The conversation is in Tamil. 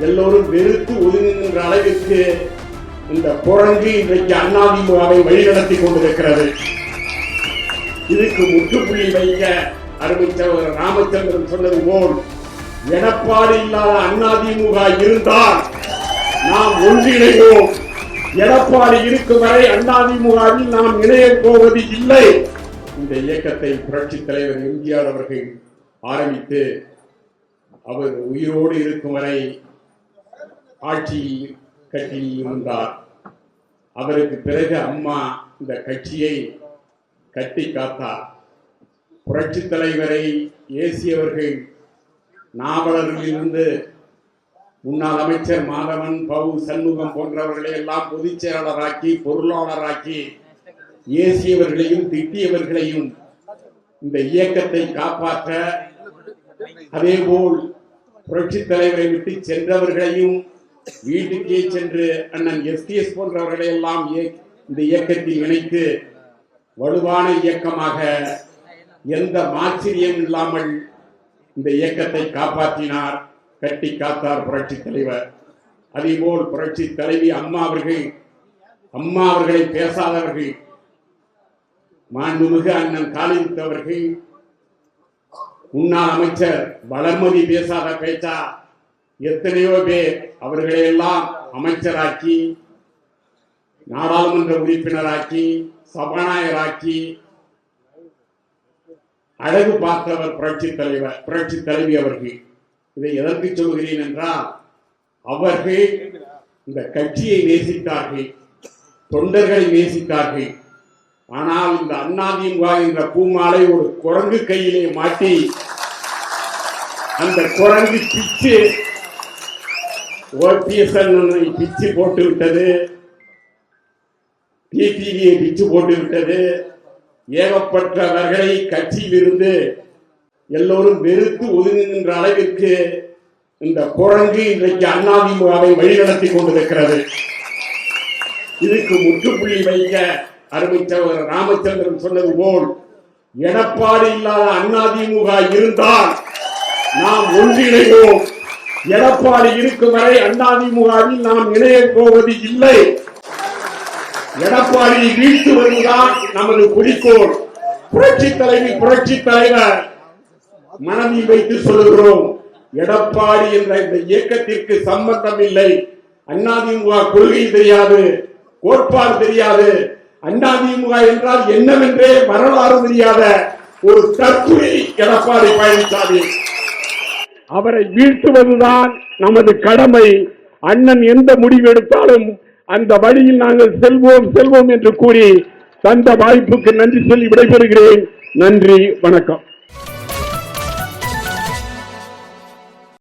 எல்லோரும் வெறுத்து ஒதுங்குகின்ற அளவிற்கு இந்த குரங்கு இன்றைக்கு அதிமுகவை வழிநடத்தி கொண்டிருக்கிறது. இதுக்கு முற்றுப்புள்ளி வைக்க அறிவித்தவர் ராமச்சந்திரன் சொன்னது போல், எடப்பாடி இல்லாத அதிமுக இருந்தால் நாம் ஒன்றிணைவோம். எடப்பாடி இருக்கும் வரை அதிமுகவில் நாம் இணைய போவது இல்லை. இந்த இயக்கத்தை புரட்சித் தலைவர் எம்ஜிஆர் அவர்கள் ஆரம்பித்து அவர் உயிரோடு இருக்கும் வரை ஆட்சி கட்சியில் இருந்தார். அவருக்கு பிறகு அம்மா இந்த கட்சியை கட்டி காத்தார். புரட்சி தலைவரை ஏசியவர்கள் நாவலரிலிருந்து முன்னாள் அமைச்சர் மாதவன், பவு, சண்முகம் போன்றவர்களை எல்லாம் பொதுச் செயலாளராக்கி பொருளாளராக்கி ஏசியவர்களையும் திட்டியவர்களையும் இந்த இயக்கத்தை காப்பாற்ற, அதேபோல் புரட்சி தலைவரை விட்டு சென்றவர்களையும் வீட்டுக்கே சென்று அண்ணன் எஸ்டிஎஸ் போன்றவர்களை எல்லாம் இந்த இயக்கத்தில் இணைத்து வலுவான இயக்கமாக எந்த மாச்சரியம் இல்லாமல் இந்த இயக்கத்தை காப்பாற்றினார், கட்டி காத்தார் புரட்சி தலைவர். அதேபோல் புரட்சி தலைவி அம்மா அவர்களை பேசாதவர்கள், மாண்புமிகு அண்ணன் காளிமுத்து அவர்கள், முன்னாள் அமைச்சர் வளர்மதி பேசாத பேச்சா எத்தனையோ பேர் அவர்களையெல்லாம் அமைச்சராக்கி, நாடாளுமன்ற உறுப்பினராக்கி, சபாநாயகராக்கி அழகு பார்த்தவர் புரட்சி தலைவி அவர்கள். இதை எதற்கு சொல்கிறேன் என்றால், அவர்கள் இந்த கட்சியை நேசித்தார்கள், தொண்டர்களை நேசித்தார்கள். ஆனால் இந்த அதிமுக என்ற பூமாலை ஒரு குரங்கு கையிலே மாட்டி, அந்த குரங்கு பிச்சு ஓபிஎஸ்ஐ பிச்சு போட்டு விட்டது, டிடிவியை பிச்சு போட்டு விட்டது. ஏகப்பட்டவர்களை கட்சியில் இருந்து எல்லோரும் வெறுத்து ஒதுங்குகின்ற அளவிற்கு இந்த குரங்கு இன்றைக்கு அதிமுகவை வழிநடத்தி கொண்டிருக்கிறது. இதுக்கு முற்றுப்புள்ளி வைக்க அறிவித்தவர் ராமச்சந்திரன் சொன்னது போல், எடப்பாடி இல்லாத அதிமுக இருந்தால் நாம் ஒன்றிணைவோம். எடப்பாடி இருக்கும் வரை அதிமுகவில் நாம் இணைய போவது இல்லை. எடப்பாடியை வீழ்த்துவதுதான் நமது குறிக்கோள். புரட்சி தலைவர் மனதில் வைத்து சொல்லுகிறோம், எடப்பாடி என்ற இந்த இயக்கத்திற்கு சம்பந்தம் இல்லை. அதிமுக கொள்கை தெரியாது, கோட்பாடு தெரியாது, அதிமுக என்றால் என்னவென்றே வரலாறு தெரியாத ஒரு தற்குறி எடப்பாடி பழனிசாமி. அவரை வீழ்த்துவதுதான் நமது கடமை. அண்ணன் எந்த முடிவு எடுத்தாலும் அந்த வழியில் நாங்கள் செல்வோம் என்று கூறி தந்த வாய்ப்புக்கு நன்றி சொல்லி விடைபெறுகிறேன். நன்றி, வணக்கம்.